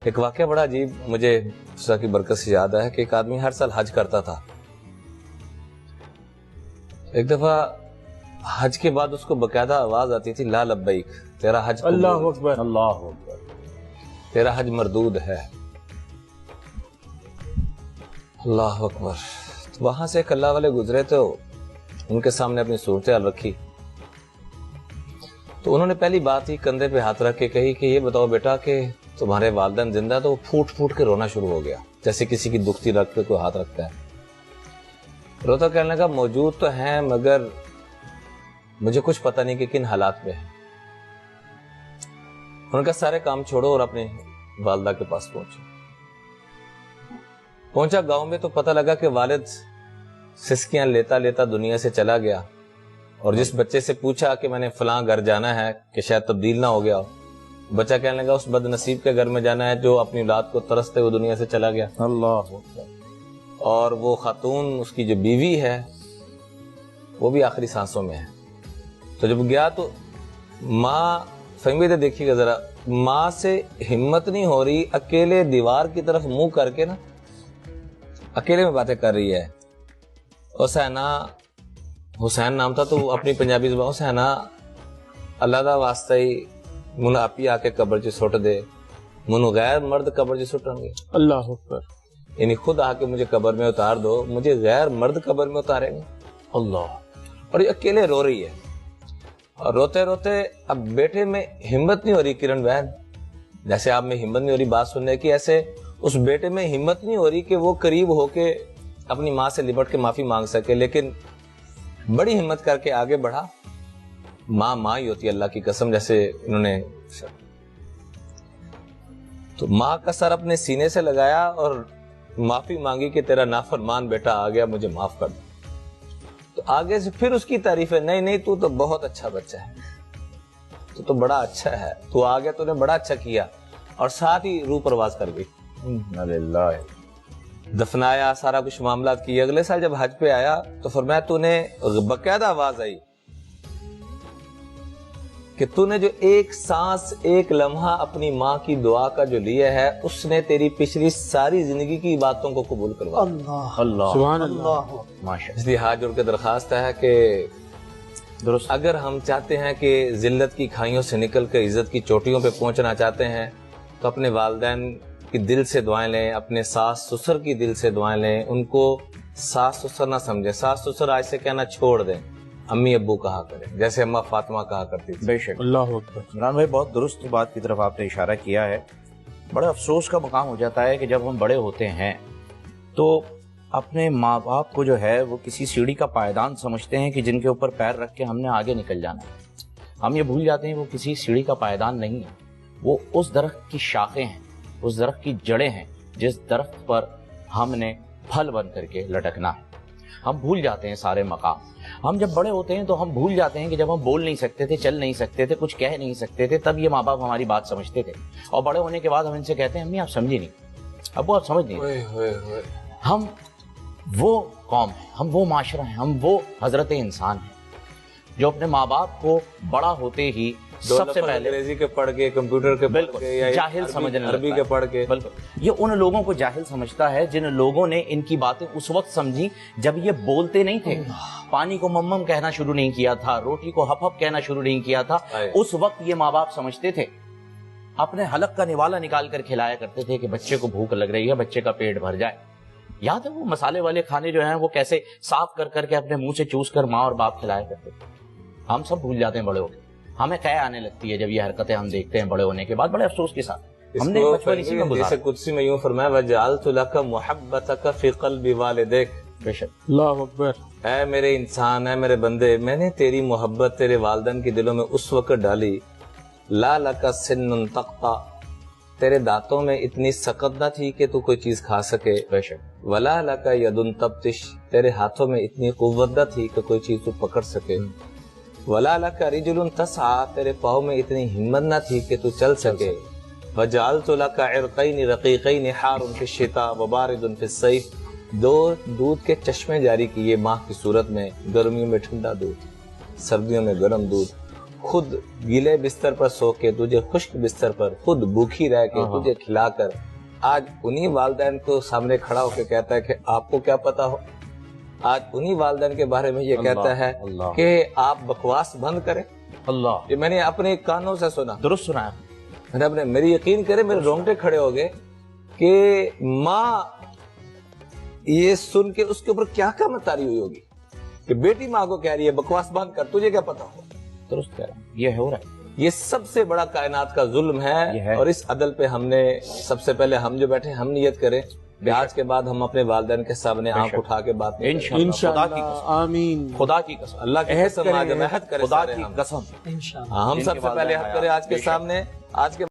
ایک واقعہ بڑا عجیب مجھے خدا کی برکت سے یاد ہے کہ ایک آدمی ہر سال حج کرتا تھا. ایک دفعہ حج کے بعد اس کو باقاعدہ آواز آتی تھی لا لبیک، تیرا حج قبول، اللہ اکبر اللہ اکبر، تیرا حج مردود ہے. اللہ اکبر. تو وہاں سے ایک اللہ والے گزرے تو ان کے سامنے اپنی صورتحال رکھی. تو انہوں نے پہلی بات ہی کندھے پہ ہاتھ رکھ کے کہی کہ یہ بتاؤ بیٹا کہ تمہارے والدین زندہ ہے؟ تو وہ پھوٹ پھوٹ کے رونا شروع ہو گیا، جیسے کسی کی دکھتی رکھ پہ کوئی ہاتھ رکھتا ہے. روتا کہنے لگا موجود تو ہیں مگر مجھے کچھ پتہ نہیں کہ کن حالات میں ہیں. ان کا سارے کام چھوڑو اور اپنے والدہ کے پاس پہنچا گاؤں میں تو پتہ لگا کہ والد سسکیاں لیتا لیتا دنیا سے چلا گیا. اور جس بچے سے پوچھا کہ میں نے فلاں گھر جانا ہے کہ شاید تبدیل نہ ہو گیا، بچہ کہنے لگا اس بد نصیب کے گھر میں جانا ہے جو اپنی اولاد کو ترستے ہوئے دنیا سے چلا گیا. اللہ اور وہ خاتون اس کی جو بیوی ہے وہ بھی آخری سانسوں میں ہے. تو جب گیا تو ماں فہمی دیکھیے گا ذرا، ماں سے ہمت نہیں ہو رہی، اکیلے دیوار کی طرف منہ کر کے نا اکیلے میں باتیں کر رہی ہے. حسین نام تھا تو اپنی پنجابی زبان حسینہ اللہ دا واسطہ ہی من آپ ہی آ کے قبر چ سٹ دے، منو غیر مرد قبر چ سٹن گے. اللہ اکبر. یعنی خود آ کے مجھے قبر میں اتار دو، مجھے غیر مرد قبر میں اتاریں گے. اللہ. اور یہ اکیلے رو رہی ہے اور روتے روتے اب بیٹے میں ہمت نہیں ہو رہی. کرن بہن جیسے آپ میں ہمت نہیں ہو رہی بات سننے کی، ایسے اس بیٹے میں ہمت نہیں ہو رہی کہ وہ قریب ہو کے اپنی ماں سے لپٹ کے معافی مانگ سکے. لیکن بڑی ہمت کر کے آگے بڑھا. ماں ہی ہوتی ہے اللہ کی قسم، جیسے انہوں نے تو ماں کا سر اپنے سینے سے لگایا اور معافی مانگی کہ تیرا نافرمان بیٹا آ گیا، مجھے معاف کر دو. تو آگے سے پھر اس کی تعریف ہے، نہیں تو بہت اچھا بچہ ہے، تو بڑا اچھا ہے، تو آ گیا، تو نے بڑا اچھا کیا. اور ساتھ ہی روح پرواز کر گئی. اللہ. دفنایا، سارا کچھ معاملات کیے. اگلے سال جب حج پہ آیا تو فرمایا تو نے باقاعدہ آواز آئی کہ تو نے جو ایک سانس ایک لمحہ اپنی ماں کی دعا کا جو لیا ہے اس نے تیری پچھلی ساری زندگی کی باتوں کو قبول کروا. اللہ اللہ سبحان اللہ. اس لیے ہاتھ جوڑ کے درخواست ہے کہ درست اگر ہم چاہتے ہیں کہ ذلت کی کھائیوں سے نکل کے عزت کی چوٹیوں پہ پہنچنا چاہتے ہیں تو اپنے والدین کی دل سے دعائیں لیں، اپنے ساس سسر کی دل سے دعائیں لیں. ان کو ساس سسر نہ سمجھیں، ساس سسر آج سے کہنا چھوڑ دیں، امی ابو کہا کریں جیسے اماں فاطمہ کہا کرتی تھی. بے شک. اللہ اکبر. عمران بھائی بہت درست بات کی طرف آپ نے اشارہ کیا ہے. بڑے افسوس کا مقام ہو جاتا ہے کہ جب ہم بڑے ہوتے ہیں تو اپنے ماں باپ کو جو ہے وہ کسی سیڑھی کا پائیدان سمجھتے ہیں کہ جن کے اوپر پیر رکھ کے ہم نے آگے نکل جانا ہے. ہم یہ بھول جاتے ہیں وہ کسی سیڑھی کا پائیدان نہیں ہے، وہ اس درخت کی شاخیں ہیں، اس درخت کی جڑیں ہیں جس درخت پر ہم نے پھل بن کر کے لٹکنا ہے. ہم بھول جاتے ہیں سارے مقام. ہم جب بڑے ہوتے ہیں تو ہم بھول جاتے ہیں کہ جب ہم بول نہیں سکتے تھے، چل نہیں سکتے تھے، کچھ کہہ نہیں سکتے تھے، تب یہ ماں باپ ہماری بات سمجھتے تھے. اور بڑے ہونے کے بعد ہم ان سے کہتے ہیں امی آپ سمجھی نہیں، ابو آپ سمجھ نہیں. ہم وہ قوم ہیں، ہم وہ معاشرہ ہیں، ہم وہ حضرت انسان ہیں جو اپنے ماں باپ کو بڑا ہوتے ہی سب سے پہلے انگریزی کے پڑھ کے، کمپیوٹر کے پڑھ کے، یا جاہل سمجھنے لگتا ہے، عربی کے پڑھ کے. بالکل یہ ان لوگوں کو جاہل سمجھتا ہے جن لوگوں نے ان کی باتیں اس وقت سمجھی جب یہ بولتے نہیں تھے، پانی کو ممم کہنا شروع نہیں کیا تھا، روٹی کو ہپ ہپ کہنا شروع نہیں کیا تھا. اس وقت یہ ماں باپ سمجھتے تھے، اپنے حلق کا نوالا نکال کر کھلایا کرتے تھے کہ بچے کو بھوک لگ رہی ہے، بچے کا پیٹ بھر جائے. یاد ہے وہ مسالے والے کھانے جو ہیں وہ کیسے صاف کر کر کے اپنے منہ سے چوس کر ماں اور باپ کھلایا کرتے تھے. ہم سب بھول جاتے ہیں بڑے ہو کے. ہمیں قے آنے لگتی ہے جب یہ حرکتیں ہم دیکھتے ہیں بڑے ہونے کے بعد، بڑے افسوس کے ساتھ. ہم نے بچپن اسی میں گزارا. جیسے قدسی میں یوں فرمایا وَجَعَلْتُ لَكَ مُحَبَّتَكَ فِي قَلْبِ وَالِدَيْكَ. بے شک. اللہ اکبر. اے میرے انسان، اے میرے بندے، میں نے تیری محبت تیرے والدین کے دلوں میں اس وقت ڈالی لا لَكَ سِنٌّ تَقْطَعُ، تیرے دانتوں میں اتنی سخت نہ تھی کہ تو کوئی چیز کھا سکے. بے شک. وَلَا لَكَ يَدٌ تَبْطِشُ، تیرے ہاتھوں میں اتنی قوت نہ تھی کہ کوئی چیز تو پکڑ سکے. وَلَا لَكَ رِجْلٌ تَسْعَىٰ، تیرے پاؤں میں اتنی ہمت نہ تھی کہ تو چل سکے. وَجَعَلْتُ لَكَ عِرْقَيْنِ رَقِيقَيْنِ حَارٌ فِي الشِّتَاءِ وَبَارِدٌ فِي الصَّيْفِ، دو دودھ کے چشمے جاری کیے ماہ کی صورت میں، گرمیوں میں ٹھنڈا دودھ، سردیوں میں گرم دودھ. خود گیلے بستر پر سو کے تجھے خشک بستر پر خود بھوکی رہ کے تجھے کھلا کر آج انہی والدین کو سامنے کھڑا ہو کے کہتا ہے کہ آپ کو کیا پتا ہو. آج انہی والدین کے بارے میں یہ کہتا ہے کہ آپ بکواس بند کریں. اللہ، یہ میں نے اپنے کانوں سے سنا، درست سنا ہے. میں نے اپنے، میری یقین کرے میرے رونگٹے کھڑے ہو گئے کہ ماں یہ سن کے اس کے اوپر کیا متاری ہوئی ہوگی کہ بیٹی ماں کو کہہ رہی ہے بکواس بند کر، تجھے کیا پتا ہو. درست کہہ رہا ہوں، یہ ہو رہا ہے. یہ سب سے بڑا کائنات کا ظلم ہے، اور اس عدل پہ ہم نے سب سے پہلے ہم جو بیٹھے ہم نیت کریں کہ آج کے بعد ہم اپنے والدین کے سامنے آنکھ اٹھا کے بات نہیں کریں. انشاءاللہ، خدا کی قسم، آمین. خدا کی قسم، اللہ کی قسم آج ہم عہد کریں، خدا سارے کی ہم. قسم. ہم سب سے پہلے عہد کریں آج کے سامنے، آج کے